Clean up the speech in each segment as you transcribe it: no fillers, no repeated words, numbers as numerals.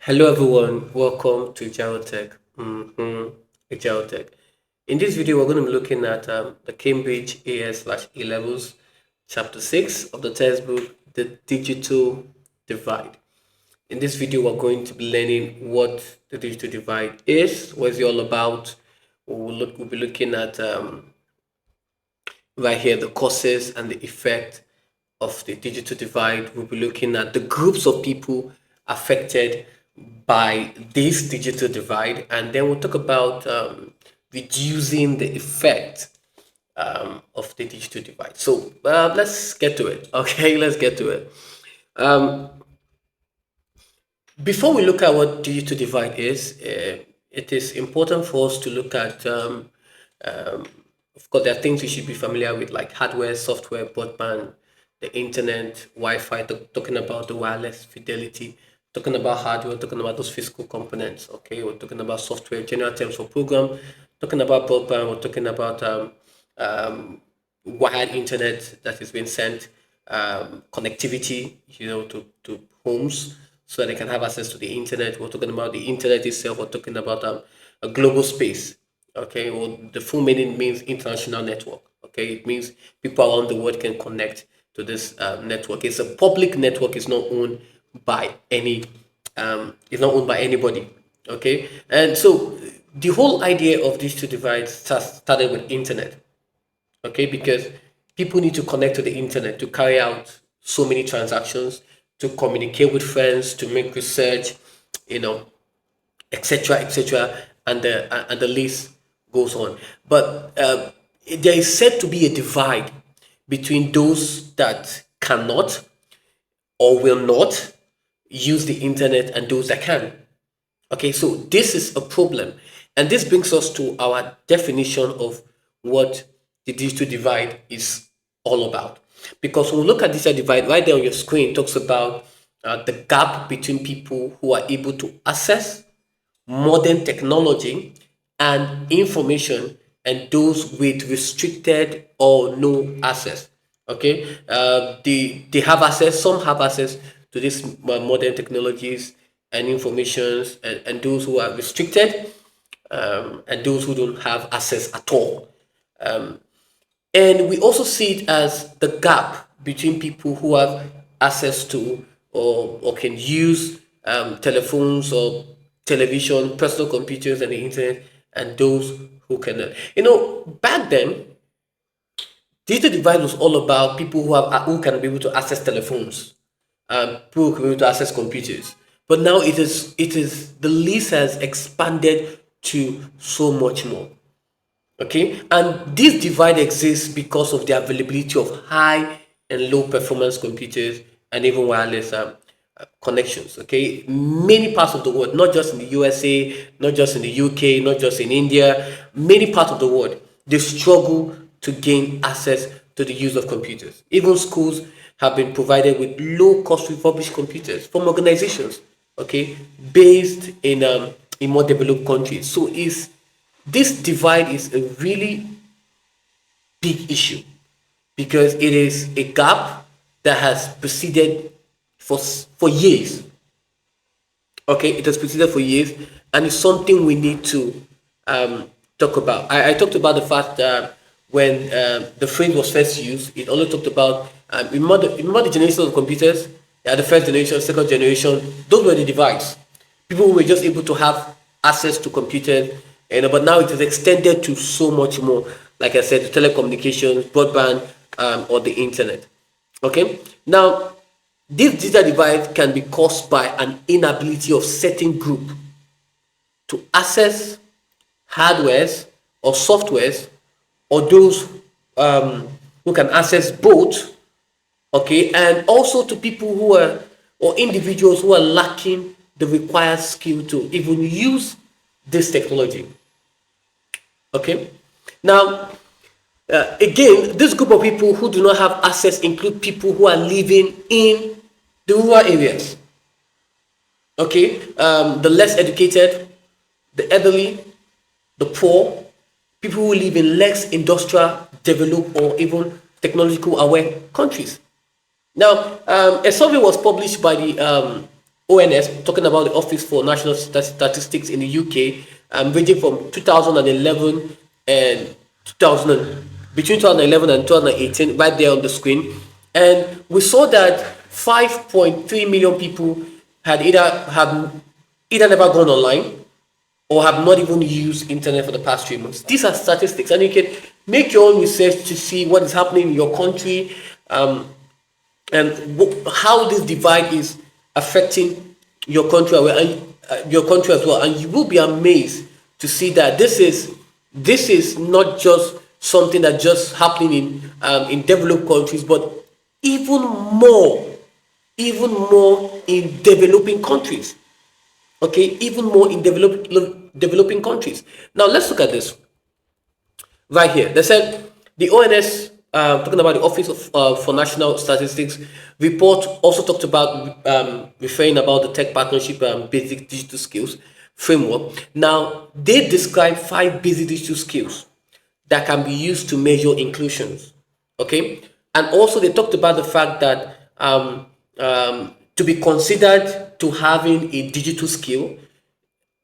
Hello everyone, welcome to Ajiro Tech. Ajiro Tech. In this video, we're going to be looking at the Cambridge AS/A levels, chapter 6 of the textbook, the digital divide. In this video, we're going to be learning what the digital divide is, what is it all about. We'll be looking at right here the causes and the effect of the digital divide. We'll be looking at the groups of people affected by this digital divide, and then we'll talk about reducing the effect of the digital divide. So let's get to it. Okay, let's get to it. Um, Before we look at what digital divide is, it is important for us to look at of course, there are things we should be familiar with, like hardware, software, broadband, the internet, Wi-Fi, talking about the wireless fidelity, talking about hardware, talking about those physical components. Okay, we're talking about software, general terms for program, talking about broadband, we're talking about wired internet that is being sent, connectivity, to homes so that they can have access to the internet. We're talking about the internet itself. We're talking about a global space. Okay, well, the full meaning means international network. Okay, it means people around the world can connect to this network. It's a public network. It's not owned by any. It's not owned by anybody. Okay, and so the whole idea of these two divides started with internet. Okay, because people need to connect to the internet to carry out so many transactions, to communicate with friends, to make research, you know, etc., etc., and the list goes on. But there is said to be a divide between those that cannot or will not use the internet and those that can. Okay, so this is a problem, and this brings us to our definition of what the digital divide is all about. Because when we look at digital divide, right there on your screen, it talks about the gap between people who are able to access modern technology and information and those with restricted or no access. Okay, they have access, some have access to these modern technologies and informations, and those who are restricted, and those who don't have access at all. And we also see it as the gap between people who have access to or can use telephones or television, personal computers, and the internet, and those who cannot. Back then, digital divide was all about people who can be able to access telephones, people who can be able to access computers. But now it is the list has expanded to so much more. Okay, and this divide exists because of the availability of high and low performance computers and even wireless connections. Okay, many parts of the world, not just in the USA, not just in the UK, not just in India, many parts of the world, they struggle to gain access to the use of computers. Even schools have been provided with low cost refurbished computers from organizations, okay, based in more developed countries. So is this divide is a really big issue because it is a gap that has proceeded for years. Okay, it has proceeded for years, and it's something we need to talk about. I talked about the fact that when the phrase was first used, it only talked about remember the generation of computers. Yeah, the first generation, second generation. Those were the divides. People were just able to have access to computers, but now it is extended to so much more. Like I said, the telecommunications, broadband, or the internet. Okay, now this digital divide can be caused by an inability of certain group to access hardwares or softwares, or those who can access both. Okay, and also to people who are or individuals who are lacking the required skill to even use this technology. Okay, now again, this group of people who do not have access include people who are living in the rural areas. Okay, the less educated, the elderly, the poor, people who live in less industrial, developed, or even technological aware countries. Now, a survey was published by the ONS, talking about the Office for National Statistics in the UK, ranging from 2011 and 2000, between 2011 and 2018, right there on the screen. And we saw that 5.3 million people had either never gone online or have not even used internet for the past 3 months. These are statistics, and you can make your own research to see what is happening in your country, and how this divide is affecting your country, your country as well. And you will be amazed to see that this is not just something that just happening in developed countries, but even more, in developing countries. Okay, even more in developing countries. Now let's look at this right here. They said the ONS, talking about the Office for National Statistics report, also talked about referring about the tech partnership basic digital skills framework. Now they describe 5 basic digital skills that can be used to measure inclusions. Okay, and also they talked about the fact that to be considered to having a digital skill,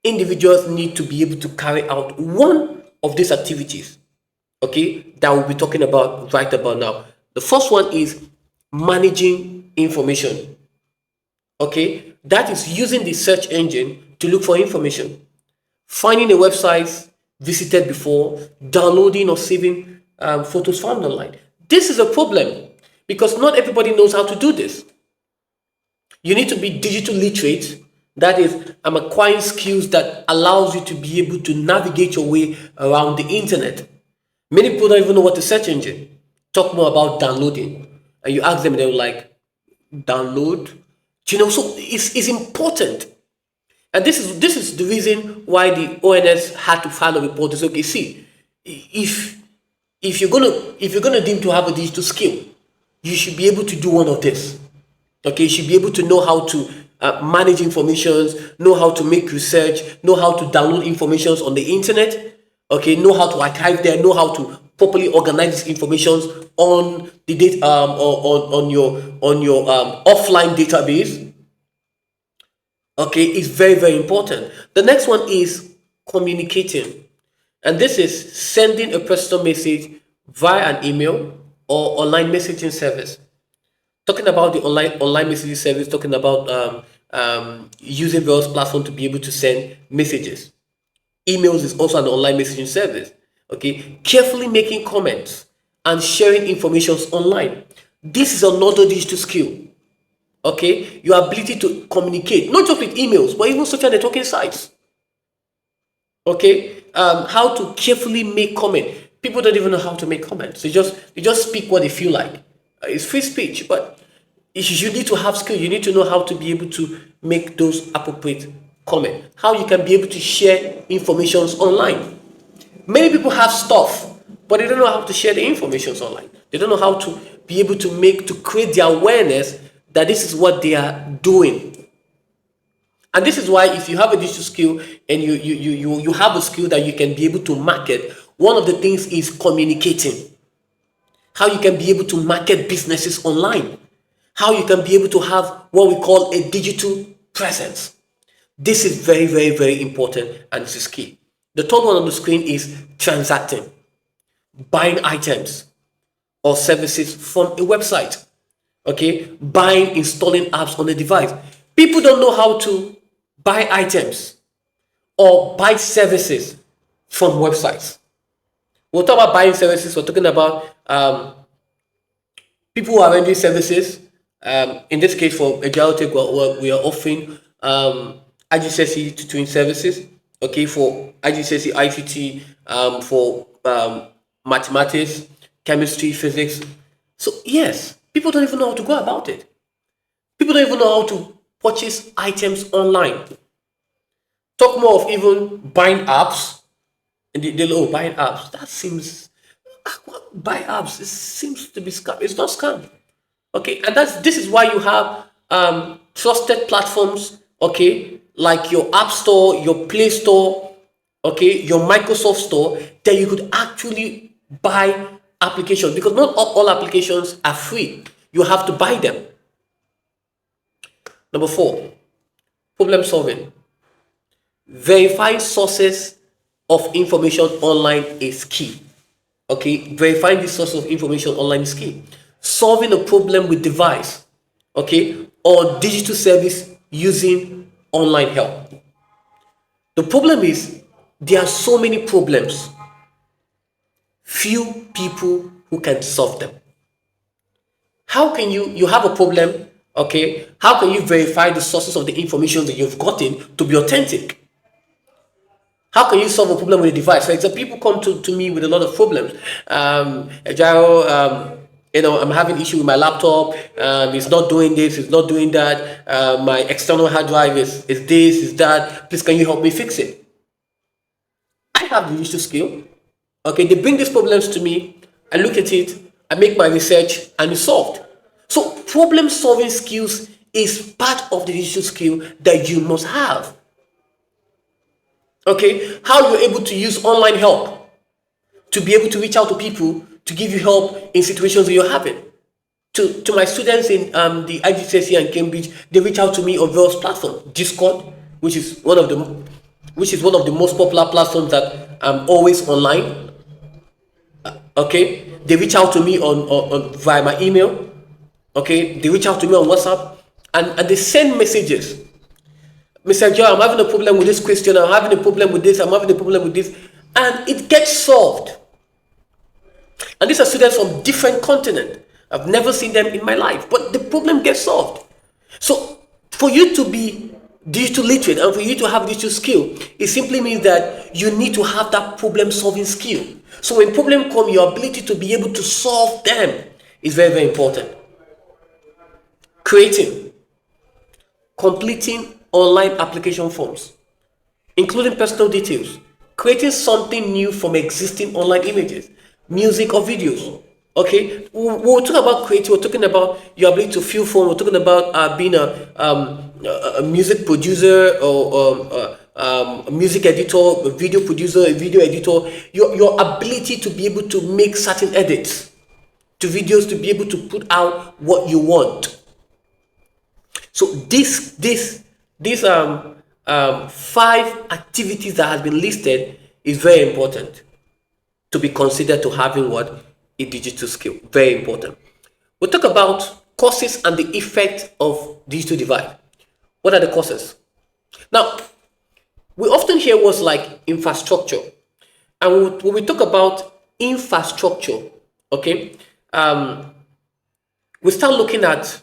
individuals need to be able to carry out one of these activities, okay, that we'll be talking about right about now. The first one is managing information. Okay, that is using the search engine to look for information, finding a website visited before, downloading or saving photos found online. This is a problem because not everybody knows how to do this. You need to be digital literate. That is, acquiring skills that allows you to be able to navigate your way around the internet. Many people don't even know what a search engine. Talk more about downloading, and you ask them, they're like, download. So it's important. And this is the reason why the ONS had to file a report to say, okay, see, if you're gonna deem to have a digital skill, you should be able to do one of this. Okay, you should be able to know how to manage informations, know how to make research, know how to download informations on the internet. Okay, know how to archive there, know how to properly organize these informations on the data, on your offline database. Okay, it's very, very important. The next one is communicating, and this is sending a personal message via an email or online messaging service. Talking about the online messaging service, talking about using various platforms to be able to send messages. Emails is also an online messaging service. Okay, carefully making comments and sharing information online. This is another digital skill. Okay, your ability to communicate, not just with emails, but even social networking sites. Okay, how to carefully make comment. People don't even know how to make comments. They just speak what they feel like. It's free speech, but you need to have skill. You need to know how to be able to make those appropriate comments. How you can be able to share information online. Many people have stuff, but they don't know how to share the information online. They don't know how to be able to create the awareness that this is what they are doing. And this is why if you have a digital skill and you have a skill that you can be able to market, one of the things is communicating. How you can be able to market businesses online. How you can be able to have what we call a digital presence. This is very, very, very important, and this is key. The third one on the screen is transacting, buying items or services from a website. Okay, buying, installing apps on a device. People don't know how to buy items or buy services from websites. We'll talk about buying services. We're talking about people who are rendering services. In this case, for Ajiro Tech, we are offering IGCSE tutoring services. Okay, for IGCSE ICT, for mathematics, chemistry, physics. So yes, people don't even know how to go about it. People don't even know how to purchase items online. Talk more of even buying apps. And buying apps. That seems buy apps. It seems to be scam. It's not scam. Okay, and this is why you have trusted platforms. Okay, like your App Store, your Play Store, okay, your Microsoft Store, that you could actually buy applications, because not all applications are free. You have to buy them. Number 4, problem solving. Verifying sources of information online is key. Okay, verifying the source of information online is key. Solving a problem with device, okay, or digital service using online help. The problem is there are so many problems, few people who can solve them. How can you have a problem, okay? How can you verify the sources of the information that you've gotten to be authentic? How can you solve a problem with a device? For example, people come to me with a lot of problems. Ajiro, I'm having issue with my laptop. It's not doing this, it's not doing that. My external hard drive is this, is that. Please, can you help me fix it? I have the digital skill. Okay, they bring these problems to me. I look at it, I make my research, and it's solved. So problem solving skills is part of the digital skill that you must have. Okay, how you're able to use online help to be able to reach out to people to give you help in situations that you're having. To my students in the IGCSE and Cambridge, they reach out to me on various platforms. Discord, which is one of the most popular platforms that I'm always online. Okay, they reach out to me on via my email. Okay, they reach out to me on WhatsApp, and they send messages. Mr. Joe, I'm having a problem with this question, I'm having a problem with this, I'm having a problem with this, and it gets solved. And these are students from different continents. I've never seen them in my life, but the problem gets solved. So for you to be digital literate and for you to have digital skill, it simply means that you need to have that problem solving skill. So when problems come, your ability to be able to solve them is very, very important. Creating, completing online application forms, including personal details, creating something new from existing online images, music or videos. Okay, we're talking about creating, we're talking about your ability to fill form, we're talking about being a music producer or a music editor, a video producer, a video editor, your ability to be able to make certain edits to videos, to be able to put out what you want. So these 5 activities that has been listed is very important to be considered to having what? A digital skill. Very important. We'll talk about causes and the effect of digital divide. What are the causes? Now, we often hear words like infrastructure. And when we talk about infrastructure, okay, we start looking at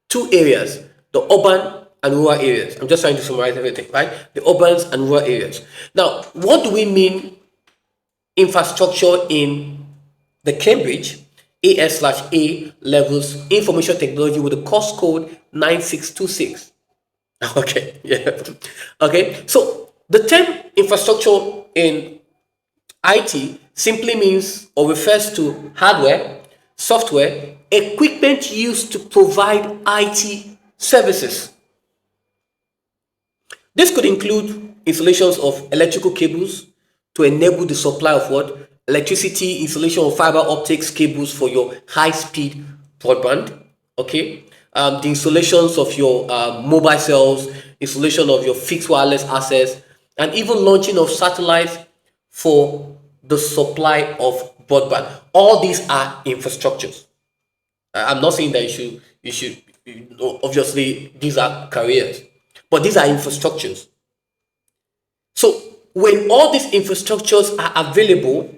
2 areas, the urban and rural areas. I'm just trying to summarize everything, right? The urbans and rural areas. Now, what do we mean infrastructure in the Cambridge AS/A levels information technology with the course code 9626? Okay, yeah. Okay, so the term infrastructure in IT simply means or refers to hardware, software, equipment used to provide IT services. This could include installations of electrical cables to enable the supply of what? Electricity, installation of fiber optics cables for your high-speed broadband, okay? The installations of your mobile cells, installation of your fixed wireless access, and even launching of satellites for the supply of broadband. All these are infrastructures. I'm not saying that you should obviously these are careers, but these are infrastructures. So when all these infrastructures are available,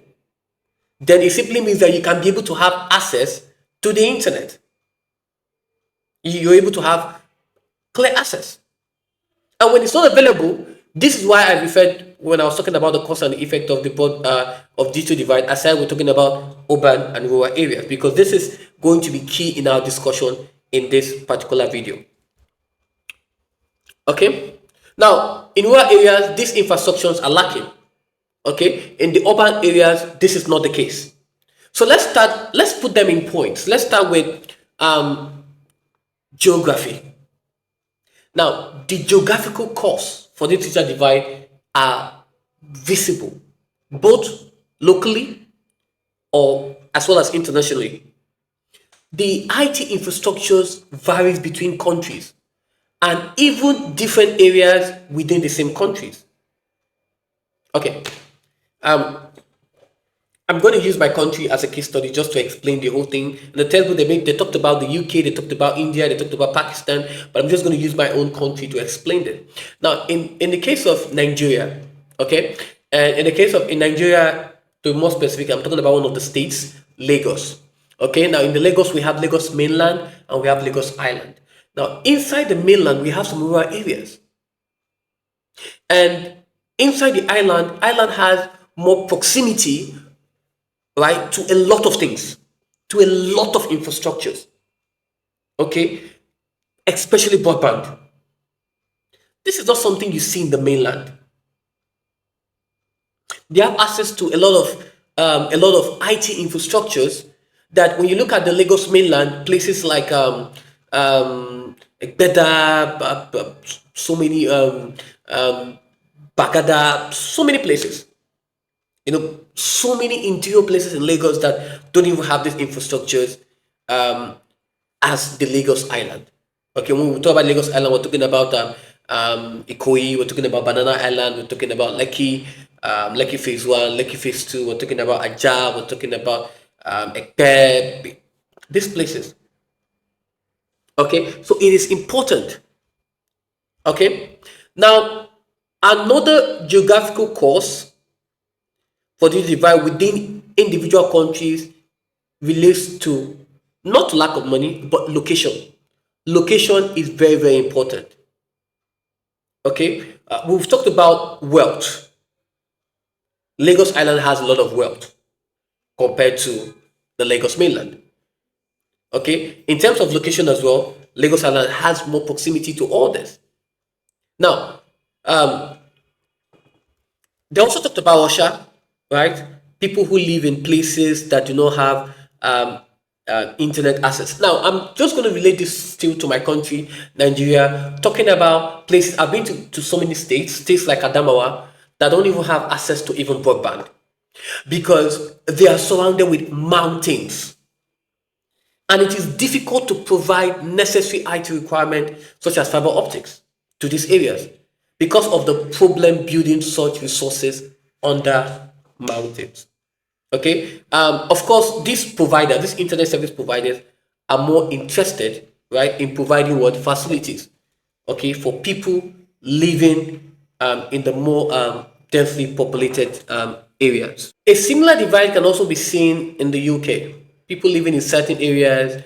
then it simply means that you can be able to have access to the internet. You're able to have clear access. And when it's not available, this is why I referred when I was talking about the cause and the effect of the of digital divide. I said we're talking about urban and rural areas because this is going to be key in our discussion in this particular video. Okay. Now, in rural areas, these infrastructures are lacking. Okay. In the urban areas, this is not the case. So let's put them in points. Let's start with geography. Now, the geographical cause for the digital divide are visible, both locally or as well as internationally. The IT infrastructures varies between countries, and even different areas within the same countries. Okay, um, I'm going to use my country as a case study just to explain the whole thing. In the textbook, they talked about the UK, they talked about India, they talked about Pakistan, but I'm just going to use my own country to explain it. Now, in the case of Nigeria, okay, and in Nigeria, to be more specific, I'm talking about one of the states, Lagos. Okay, now in the Lagos, we have Lagos mainland and we have Lagos Island. Now, inside the mainland, we have some rural areas. And inside the island has more proximity, right, to a lot of things, to a lot of infrastructures, okay, especially broadband. This is not something you see in the mainland. They have access to a lot of IT infrastructures that when you look at the Lagos mainland, places like Beda, so many Bagada, so many places. So many interior places in Lagos that don't even have these infrastructures as the Lagos Island. Okay, when we talk about Lagos Island, we're talking about Ikoyi, we're talking about Banana Island, we're talking about Lekki, Lekki Phase 1, Lekki Phase 2, we're talking about Ajah, we're talking about Ekpe, these places. Okay, so it is important. Okay, now another geographical course for this divide within individual countries relates to not lack of money but location. Location is very, very important. Okay, we've talked about wealth. Lagos Island has a lot of wealth compared to the Lagos mainland. Okay, in terms of location as well, Lagos Island has more proximity to all this. Now, they also talked about Osha, right? People who live in places that do not have internet access. Now, I'm just going to relate this still to my country, Nigeria, talking about places. I've been to so many states like Adamawa, that don't even have access to even broadband because they are surrounded with mountains. And it is difficult to provide necessary IT requirements such as fiber optics to these areas because of the problem building such resources under mountains. Okay, of course, these internet service providers are more interested, right, in providing what facilities, okay, for people living in the more densely populated areas. A similar divide can also be seen in the UK. People living in certain areas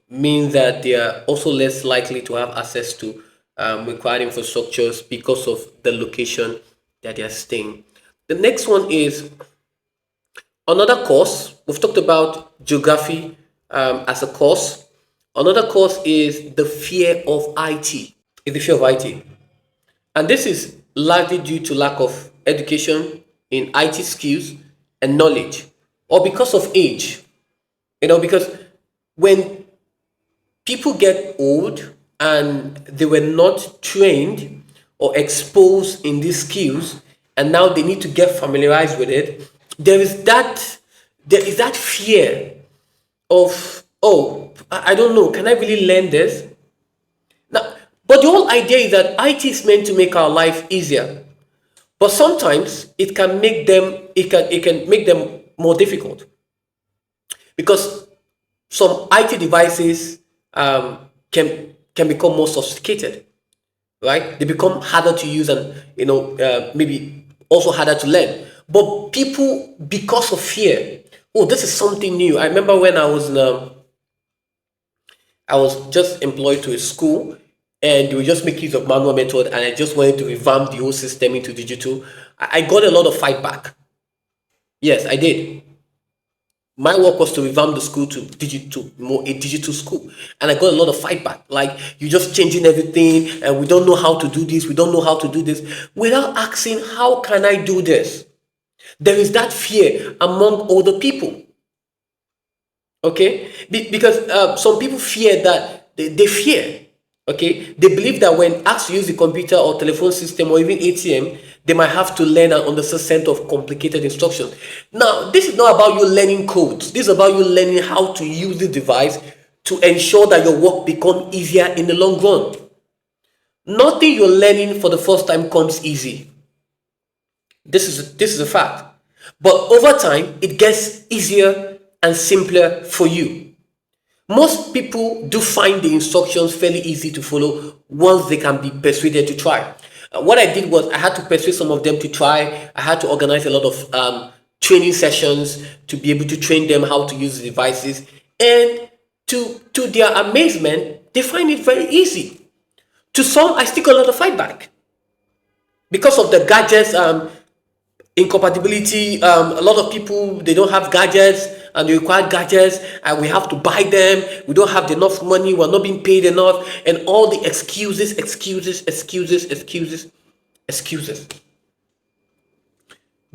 mean that they are also less likely to have access to required infrastructures because of the location that they are staying. The next one is another course. We've talked about geography as a course. Another course is the fear of IT. Is the fear of IT. And this is largely due to lack of education in IT skills and knowledge, or because of age. Because when people get old and they were not trained or exposed in these skills, and now they need to get familiarized with it, there is that fear of, oh, I don't know, can I really learn this? Now, but the whole idea is that IT is meant to make our life easier, but sometimes it can make them more difficult because some IT devices can become more sophisticated, right? They become harder to use and maybe also harder to learn. But people, because of fear, oh, this is something new. I remember when I was just employed to a school and they were just making use of manual method and I just wanted to revamp the whole system into digital. I got a lot of fight back. Yes, I did. My work was to revamp the school to a digital school, and I got a lot of fight back. Like, you're just changing everything, and we don't know how to do this. We don't know how to do this, without asking, how can I do this? There is that fear among older people. Okay, because some people fear that they fear. Okay, they believe that when asked to use the computer or telephone system or even ATM, they might have to learn and understand set of complicated instructions. Now, this is not about you learning codes. This is about you learning how to use the device to ensure that your work becomes easier in the long run. Nothing you're learning for the first time comes easy. This is a fact. But over time, it gets easier and simpler for you. Most people do find the instructions fairly easy to follow once they can be persuaded to try. What I did was I had to persuade some of them to try. I had to organize a lot of training sessions to be able to train them how to use the devices. And to their amazement, they find it very easy. To some, I still got a lot of feedback because of the gadgets incompatibility. A lot of people, they don't have gadgets and they require gadgets and we have to buy them. We don't have enough money, we're not being paid enough, and all the excuses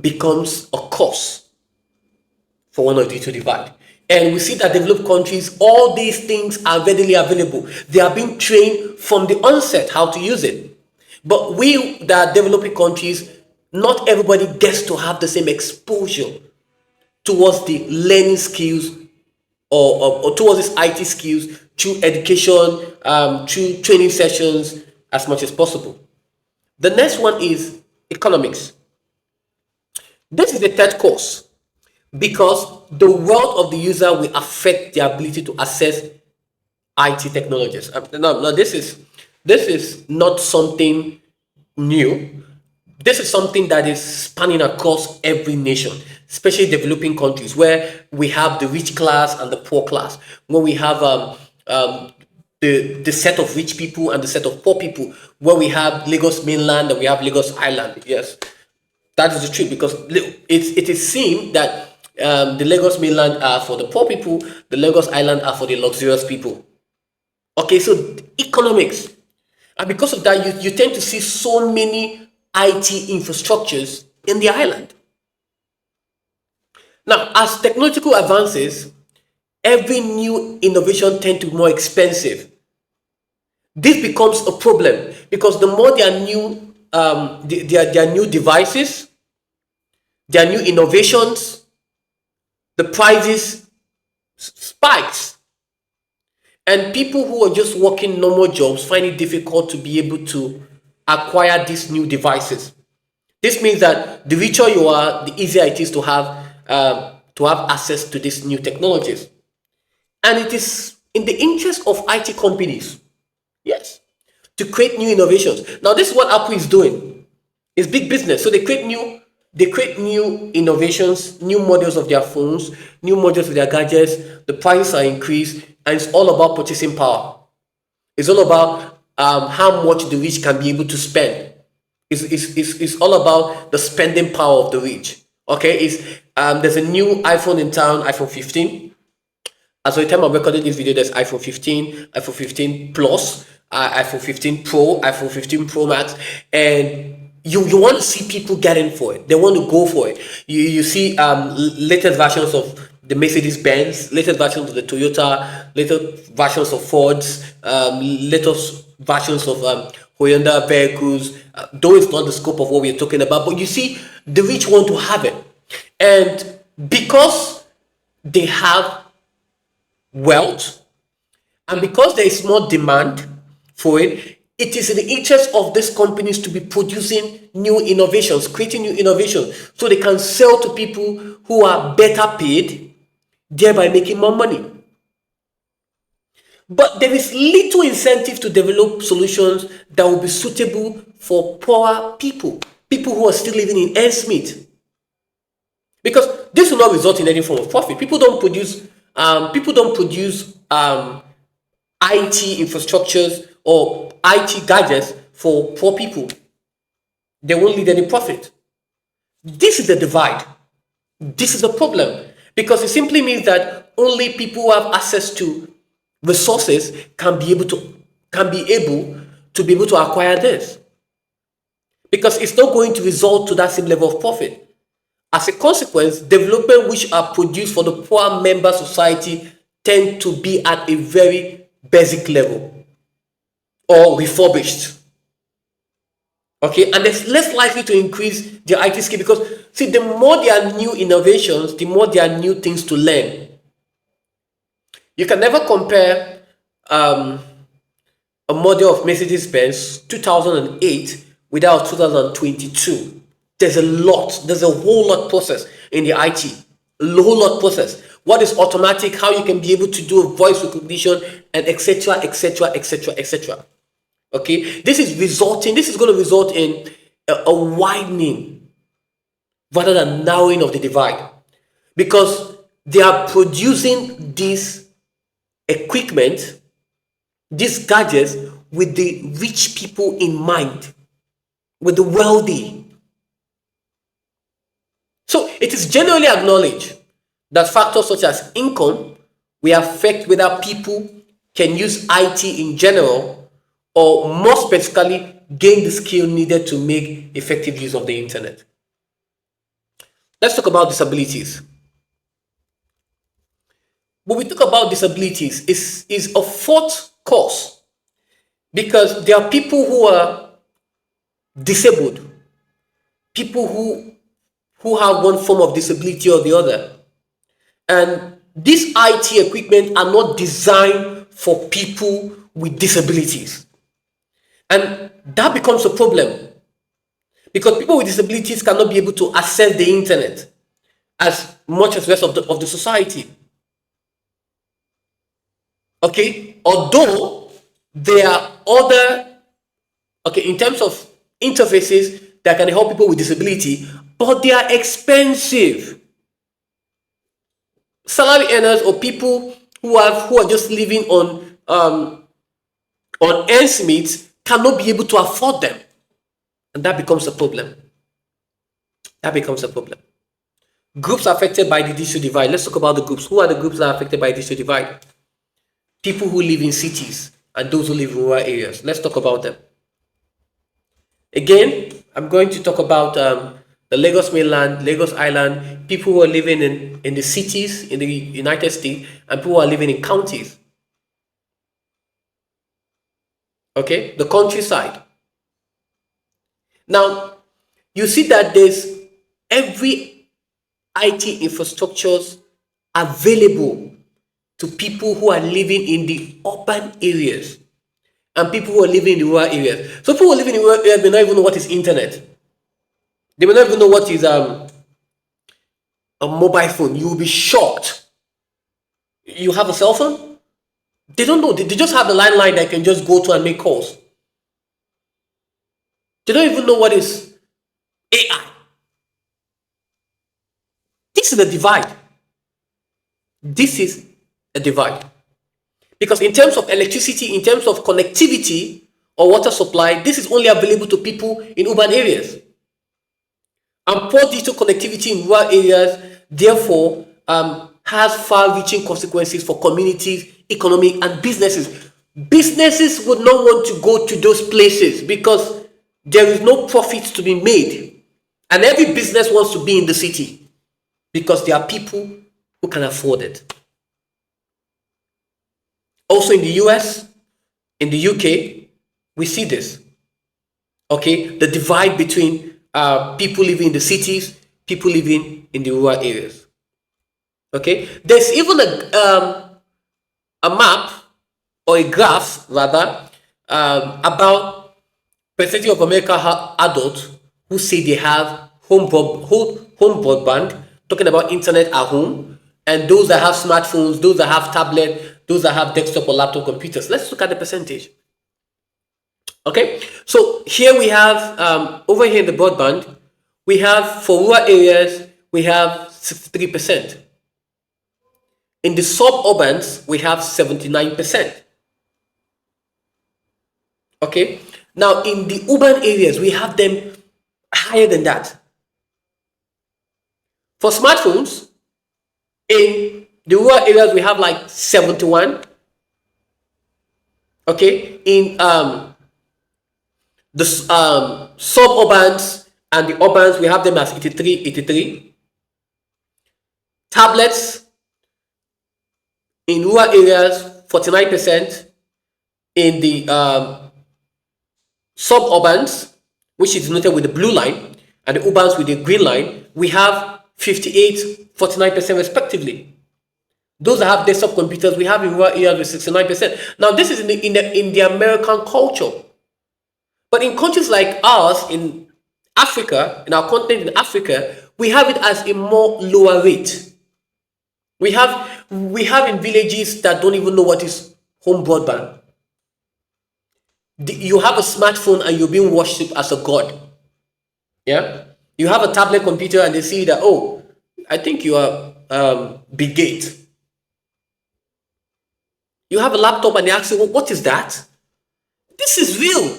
becomes a cause for one of you to divide. And we see that developed countries, all these things are readily available. They are being trained from the onset how to use it. But we that are developing countries, not everybody gets to have the same exposure towards the learning skills or towards these IT skills through education, through training sessions as much as possible. The next one is economics. This is the third course because the wealth of the user will affect their ability to access IT technologies. No, this is not something new. This is something that is spanning across every nation, especially developing countries where we have the rich class and the poor class, where we have the set of rich people and the set of poor people, where we have Lagos mainland and we have Lagos Island. Yes, that is the truth because it is seen that the Lagos mainland are for the poor people, the Lagos Island are for the luxurious people. Okay, so economics. And because of that, you tend to see so many IT infrastructures in the island. Now, as technological advances, every new innovation tends to be more expensive. This becomes a problem because the more there are new, there are new devices, there are new innovations, the prices spikes. And people who are just working normal jobs find it difficult to be able to acquire these new devices. This means that the richer you are, the easier it is to have access to these new technologies. And it is in the interest of IT companies, yes, to create new innovations. Now, this is what Apple is doing. It's big business. So they create new innovations, new models of their phones, new models of their gadgets. The prices are increased, and it's all about purchasing power. It's all about how much the rich can be able to spend. It's all about the spending power of the rich. Okay, there's a new iPhone in town, iPhone 15. As of the time I'm recording this video, there's iPhone 15, iPhone 15 Plus, iPhone 15 Pro, iPhone 15 Pro Max, and you want to see people getting for it. They want to go for it. You see latest versions of the Mercedes-Benz, latest versions of the Toyota, latest versions of Fords, latest versions of Hyundai vehicles. Though it's not the scope of what we're talking about, but you see, the rich want to have it. And because they have wealth, and because there is more demand for it, it is in the interest of these companies to be producing new innovations, creating new innovations, so they can sell to people who are better paid, thereby making more money. But there is little incentive to develop solutions that will be suitable for poorer people, people who are still living in ends meet. Because this will not result in any form of profit. People don't produce IT infrastructures or IT gadgets for poor people. They won't lead any profit. This is the divide. This is a problem because it simply means that only people who have access to resources can be able to acquire this, because it's not going to result to that same level of profit. As a consequence, development which are produced for the poor member society tend to be at a very basic level or refurbished. Okay, and it's less likely to increase their IT skill because, see, the more there are new innovations, the more there are new things to learn. You can never compare a a model of Mercedes-Benz 2008 without 2022. There's a whole lot process in the IT, a whole lot process. What is automatic, how you can be able to do a voice recognition, and etc, etc, etc, etc. Okay, this is going to result in a widening rather than narrowing of the divide, because they are producing this equipment, these gadgets, with the rich people in mind, with the wealthy. So it is generally acknowledged that factors such as income will affect whether people can use IT in general, or more specifically, gain the skill needed to make effective use of the internet. Let's talk about disabilities. When we talk about disabilities, is a fourth cause, because there are people who are disabled, people who have one form of disability or the other, and these IT equipment are not designed for people with disabilities, and that becomes a problem, because people with disabilities cannot be able to access the internet as much as the rest of the society. Okay, although there are other, okay, in terms of interfaces that can help people with disability, but they are expensive. Salary earners or people who are just living on ends meet cannot be able to afford them, and that becomes a problem. That becomes a problem. Groups affected by the digital divide. Let's talk about the groups. Who are the groups that are affected by digital divide? People who live in cities and those who live in rural areas. Let's talk about them. Again, I'm going to talk about the Lagos mainland, Lagos Island, people who are living in the cities in the United States, and people who are living in counties. Okay, the countryside. Now, you see that there's every IT infrastructures available to people who are living in the urban areas and people who are living in the rural areas. So people who are living in rural areas may not even know what is internet. They may not even know what is a mobile phone. You will be shocked. You have a cell phone? They don't know. They just have the landline that can just go to and make calls. They don't even know what is AI. This is a divide. This is a divide. Because in terms of electricity, in terms of connectivity or water supply, this is only available to people in urban areas. And poor digital connectivity in rural areas, therefore, has far-reaching consequences for communities, economic, and businesses. Businesses would not want to go to those places because there is no profit to be made. And every business wants to be in the city because there are people who can afford it. Also in the US, in the UK, we see this. Okay, the divide between people living in the cities, people living in the rural areas. Okay, there's even a map or a graph rather about percentage of American adults who say they have home broadband, talking about internet at home, and those that have smartphones, those that have tablet, those that have desktop or laptop computers. Let's look at the percentage. Okay, so here we have over here in the broadband, we have for rural areas we have 63%. In the suburbans we have 79%. Okay, now in the urban areas we have them higher than that. For smartphones, in the rural areas we have like 71. Okay, in the suburbans and the urbans we have them as 83. Tablets in rural areas 49%. In the suburbans, which is denoted with the blue line, and the urbans with the green line, we have 58, 49% respectively. Those that have desktop computers, we have in rural areas with 69%. Now, this is in the American culture. But in countries like ours, in Africa, in our continent in Africa, we have it as a more lower rate. We have in villages that don't even know what is home broadband. You have a smartphone and you're being worshipped as a god. Yeah, you have a tablet computer and they see that, oh, I think you are Bill Gates. You have a laptop and they ask you, well, what is that? This is real.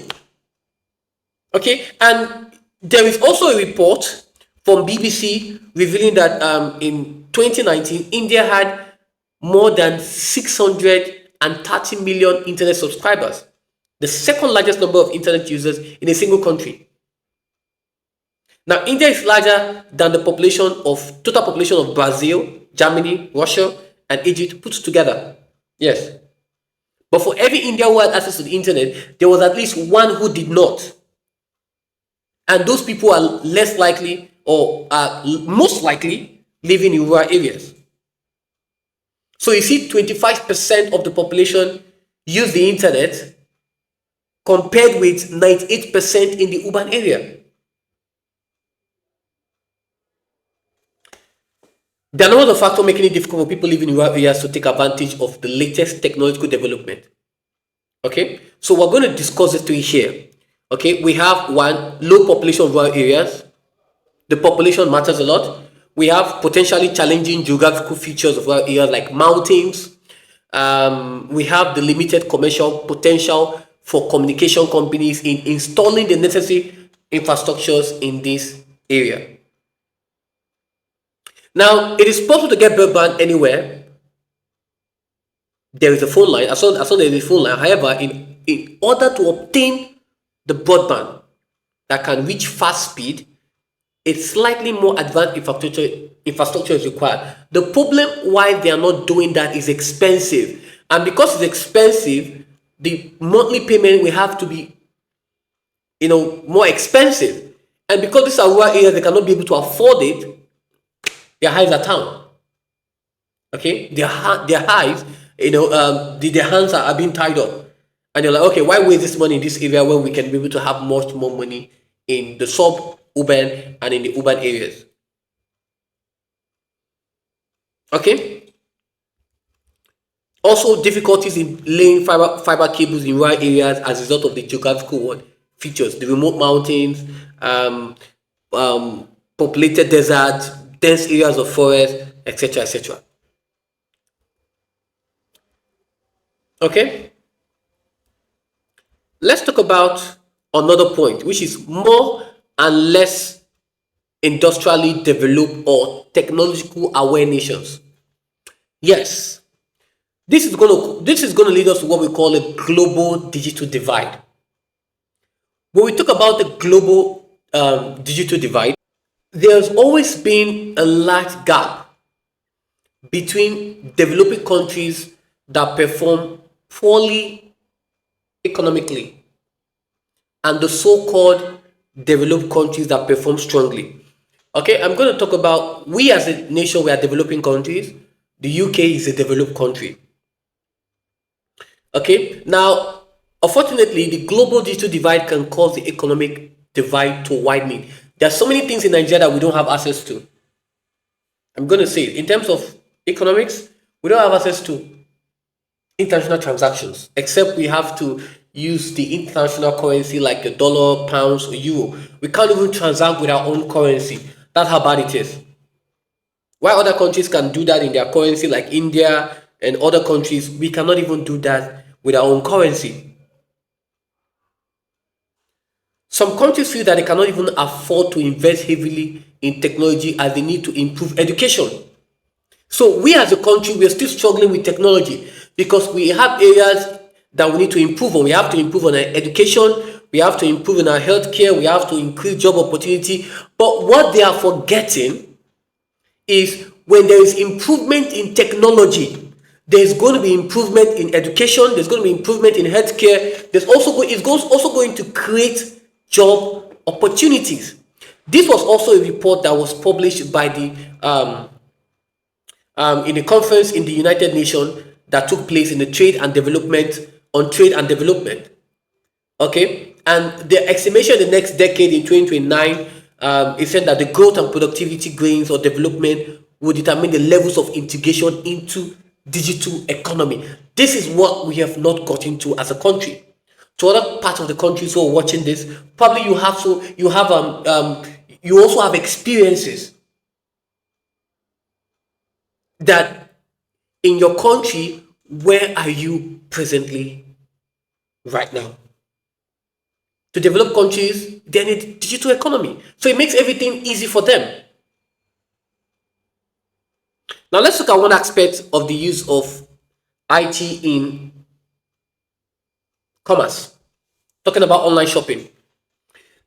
Okay, and there is also a report from BBC revealing that in 2019, India had more than 630 million internet subscribers, the second largest number of internet users in a single country. Now, India is larger than the total population of Brazil, Germany, Russia, and Egypt put together. Yes. But for every Indian who had access to the internet, there was at least one who did not. And those people are less likely, or are most likely, living in rural areas. So you see 25% of the population use the internet compared with 98% in the urban area. There are no other factors making it difficult for people living in rural areas to take advantage of the latest technological development. Okay, so we're going to discuss the three here. Okay, we have one, low population of rural areas. The population matters a lot. We have potentially challenging geographical features of rural areas like mountains. We have the limited commercial potential for communication companies in installing the necessary infrastructures in this area. Now, it is possible to get broadband anywhere. There is a phone line. I saw there is a phone line. However, in order to obtain the broadband that can reach fast speed, a slightly more advanced infrastructure is required. The problem why they are not doing that is expensive. And because it's expensive, the monthly payment will have to be, more expensive. And because these are rural areas, they cannot be able to afford it. Their hives are town. Okay, their hives, their hands are being tied up, and they're like, okay, why waste this money in this area when we can be able to have much more money in the suburban and in the urban areas? Okay. Also, difficulties in laying fiber cables in rural areas as a result of the geographical features, the remote mountains, populated deserts, dense areas of forest, etc., etc. Okay, let's talk about another point, which is more and less industrially developed or technological aware nations. Yes, this is going to lead us to what we call a global digital divide. When we talk about the global digital divide, there's always been a large gap between developing countries that perform poorly economically and the so-called developed countries that perform strongly. Okay, I'm going to talk about, we as a nation, we are developing countries. The UK is a developed country. Okay, now, unfortunately, the global digital divide can cause the economic divide to widen. There are so many things in Nigeria that we don't have access to. I'm going to say, in terms of economics, we don't have access to international transactions, except we have to use the international currency like the dollar, pounds, or euro. We can't even transact with our own currency. That's how bad it is. While other countries can do that in their currency, like India and other countries, we cannot even do that with our own currency. Some countries feel that they cannot even afford to invest heavily in technology as they need to improve education. So we as a country, we are still struggling with technology because we have areas that we need to improve on. We have to improve on our education, we have to improve in our healthcare, we have to increase job opportunity. But what they are forgetting is when there is improvement in technology, there's going to be improvement in education, there's going to be improvement in healthcare, it's also going to create job opportunities. This was also a report that was published by the in a conference in the United Nations that took place in the trade and development on trade and development. Okay, and the estimation the next decade in 2029 is said that the growth and productivity gains or development will determine the levels of integration into digital economy. This is what we have not got into as a country. To other parts of the country who are watching this, probably you also have experiences that in your country, where are you presently right now? To develop countries, they need digital economy. So it makes everything easy for them. Now let's look at one aspect of the use of IT in commerce. Talking about online shopping.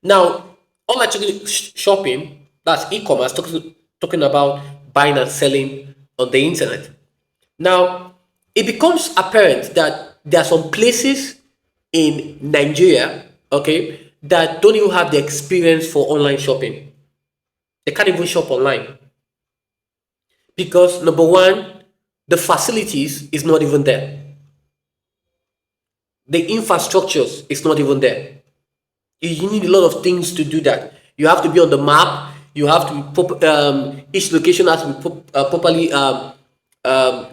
Now, online shopping, that's e-commerce, talking about buying and selling on the internet. Now, it becomes apparent that there are some places in Nigeria, okay, that don't even have the experience for online shopping. They can't even shop online because number one, the facilities is not even there. The infrastructures is not even there. You need a lot of things to do that. You have to be on the map. You have to be each location has to be properly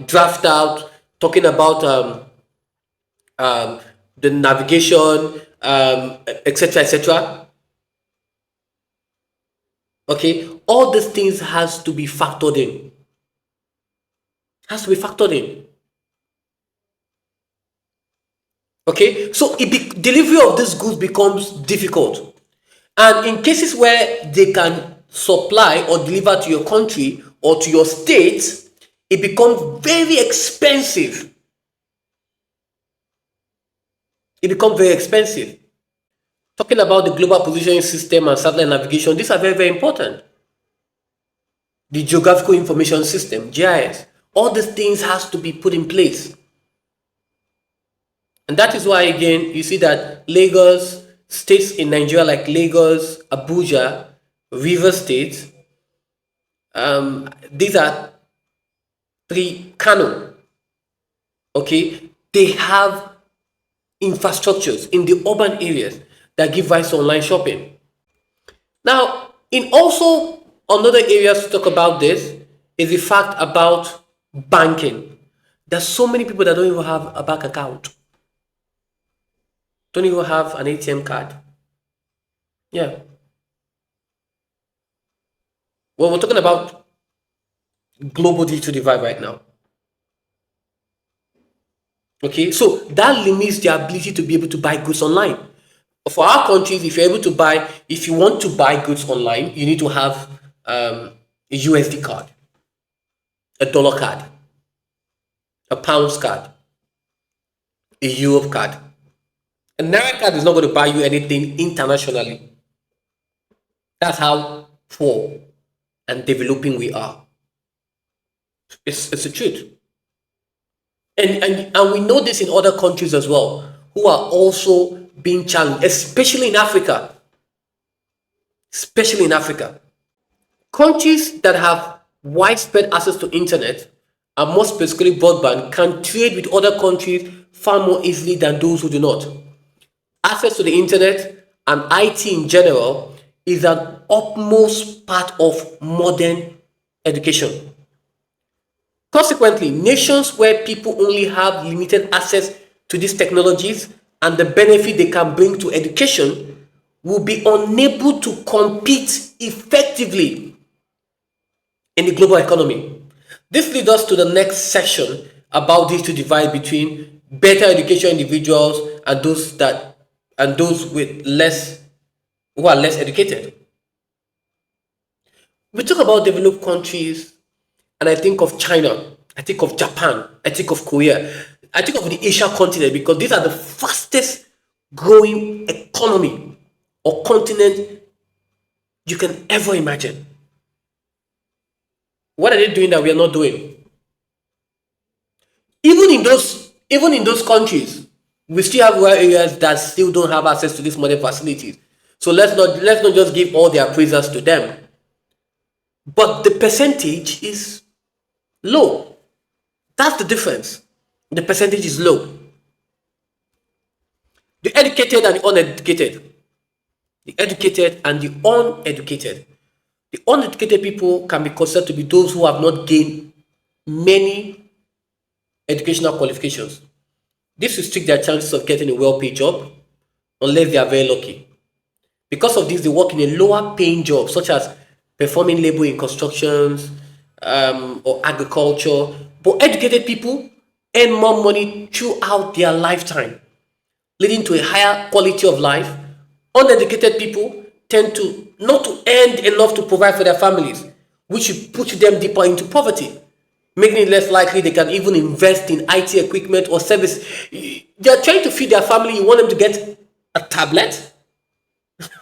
draft out. Talking about the navigation, etc., etc. Okay, all these things has to be factored in. Has to be factored in. Okay, so delivery of these goods becomes difficult, and in cases where they can supply or deliver to your country or to your state, it becomes very expensive. It becomes very expensive. Talking about the global positioning system and satellite navigation, these are very, very important. The geographical information system, GIS, all these things has to be put in place. And that is why, again, you see that Lagos, states in Nigeria like Lagos, Abuja, River State, these are three, Kano, okay, they have infrastructures in the urban areas that give rise to online shopping. Now, in also another areas to talk about this is the fact about banking. There's so many people that don't even have a bank account, don't even have an ATM card. Yeah. Well, we're talking about global digital divide right now. Okay, so that limits the ability to be able to buy goods online. For our countries, if you want to buy goods online, you need to have a USD card, a dollar card, a pounds card, a euro card. A Naira card is not going to buy you anything internationally. That's how poor and developing we are. It's the truth. And we know this in other countries as well, who are also being challenged, especially in Africa. Especially in Africa. Countries that have widespread access to internet, and more specifically broadband, can trade with other countries far more easily than those who do not. Access to the internet and IT in general is an utmost part of modern education. Consequently, nations where people only have limited access to these technologies and the benefit they can bring to education will be unable to compete effectively in the global economy. This leads us to the next section about digital divide between better education individuals and those with less who are less educated. We talk about developed countries, and I think of China, I think of Japan, I think of Korea, I think of the Asia continent because these are the fastest growing economy or continent you can ever imagine. What are they doing that we are not doing? Even in those countries, we still have rural areas that still don't have access to these modern facilities. So let's not just give all their praises to them. But the percentage is Low. That's the difference. The percentage is low. The educated and the uneducated. The educated and the uneducated. The uneducated people can be considered to be those who have not gained many educational qualifications. This restricts their chances of getting a well-paid job unless they are very lucky. Because of this, they work in a lower paying job, such as performing labor in constructions or agriculture. But educated people earn more money throughout their lifetime, leading to a higher quality of life. Uneducated people tend to not to earn enough to provide for their families, which should push them deeper into poverty, making it less likely they can even invest in IT equipment or service. They are trying to feed their family. You want them to get a tablet?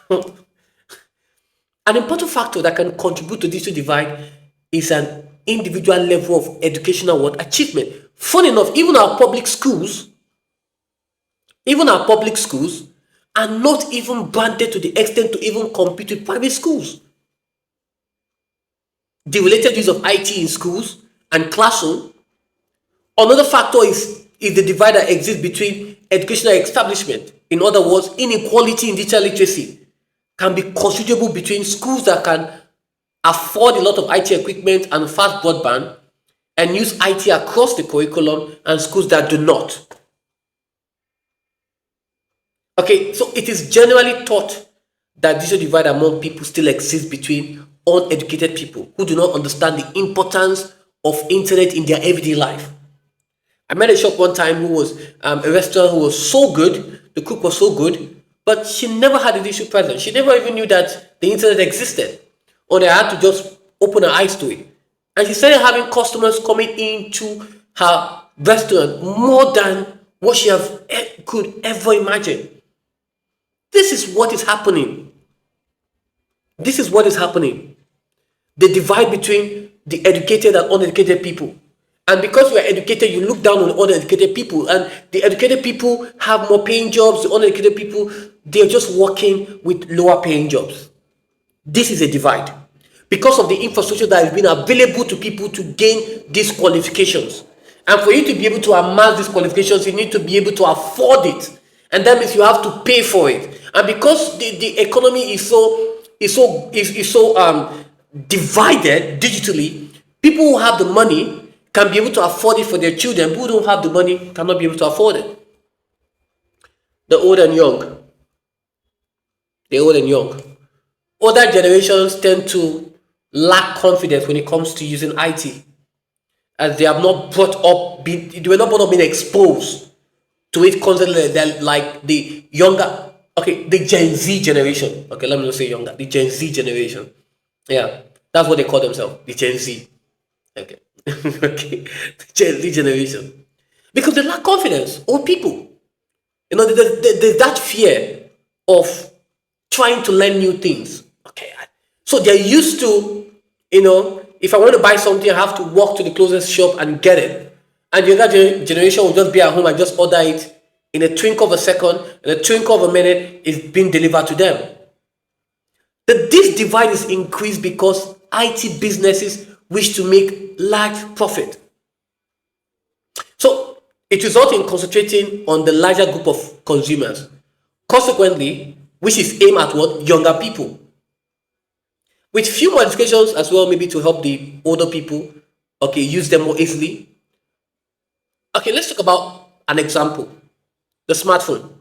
An important factor that can contribute to digital divide is an individual level of educational achievement. Funny enough, even our public schools are not even branded to the extent to even compete with private schools. The related use of IT in schools and classroom. Another factor is the divide that exists between educational establishment. In other words, inequality in digital literacy can be considerable between schools that can afford a lot of IT equipment and fast broadband and use IT across the curriculum and schools that do not. Okay, so it is generally thought that digital divide among people still exists between uneducated people who do not understand the importance of internet in their everyday life. I met a shop one time who was a restaurant who was so good, the cook was so good, but she never had a digital presence. She never even knew that the internet existed, or they had to just open her eyes to it. And she started having customers coming into her restaurant more than what she could ever imagine. This is what is happening. This is what is happening. The divide between the educated and uneducated people. And because you are educated, you look down on uneducated people. And the educated people have more paying jobs. The uneducated people, they're just working with lower paying jobs. This is a divide. Because of the infrastructure that has been available to people to gain these qualifications. And for you to be able to amass these qualifications, you need to be able to afford it. And that means you have to pay for it. And because the economy is so divided digitally, people who have the money can be able to afford it for their children. People who don't have the money cannot be able to afford it. The old and young. The old and young. Older generations tend to lack confidence when it comes to using IT, as they have not they were not brought up being exposed to it constantly, like the younger, the Gen Z generation. Okay, let me not say younger, the Gen Z generation. Yeah, that's what they call themselves, the Gen Z. Okay. Okay, the Gen Z generation. Because they lack confidence, old people. There's that fear of trying to learn new things. Okay. So they're used to, if I want to buy something, I have to walk to the closest shop and get it. And the younger generation will just be at home and just order it in a twinkle of a second, in a twinkle of a minute, it's being delivered to them. This divide is increased because IT businesses wish to make large profit. So it results in concentrating on the larger group of consumers. Consequently, which is aimed at what? Younger people. With few modifications as well, maybe to help the older people, use them more easily. Okay, let's talk about an example. The smartphone.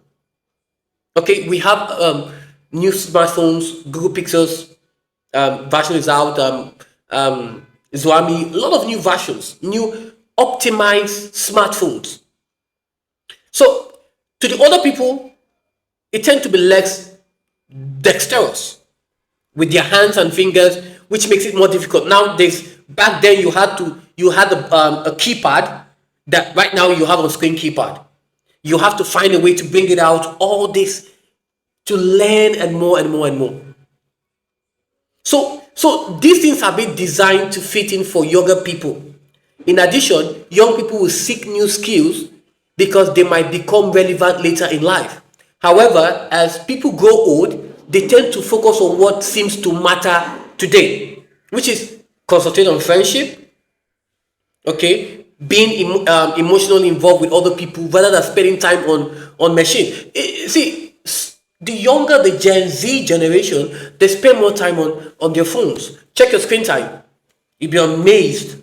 Okay, we have new smartphones, Google Pixels version is out, Xiaomi, a lot of new versions, new optimized smartphones. So to the older people, it tends to be less dexterous with their hands and fingers, which makes it more difficult. Nowadays, back then you had a keypad that right now you have on screen keypad. You have to find a way to bring it out, all this to learn and more and more and more. So these things have been designed to fit in for younger people. In addition, young people will seek new skills because they might become relevant later in life. However, as people grow old, they tend to focus on what seems to matter today, which is concentrate on friendship, Okay, being emotionally involved with other people rather than spending time on machine. See, the younger, the Gen Z generation, they spend more time on their phones. Check your screen time. You'll be amazed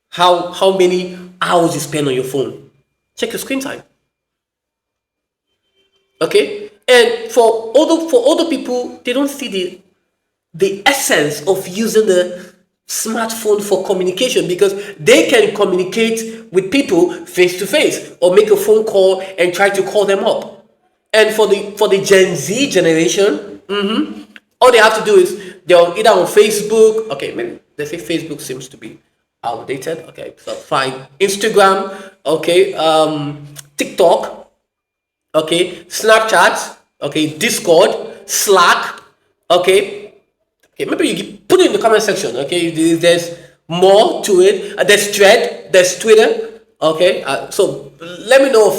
how many hours you spend on your phone. Check your screen time. Okay, and for other people, they don't see the essence of using the smartphone for communication, because they can communicate with people face to face or make a phone call and try to call them up. And for the Gen Z generation, all they have to do is they're either on Facebook. Okay, maybe they say Facebook seems to be outdated. Okay, so fine. Instagram. Okay, TikTok. Okay, Snapchat. Okay, Discord, Slack. Okay, okay, maybe put it in the comment section. Okay, there's more to it. There's Thread, there's Twitter. Okay, so let me know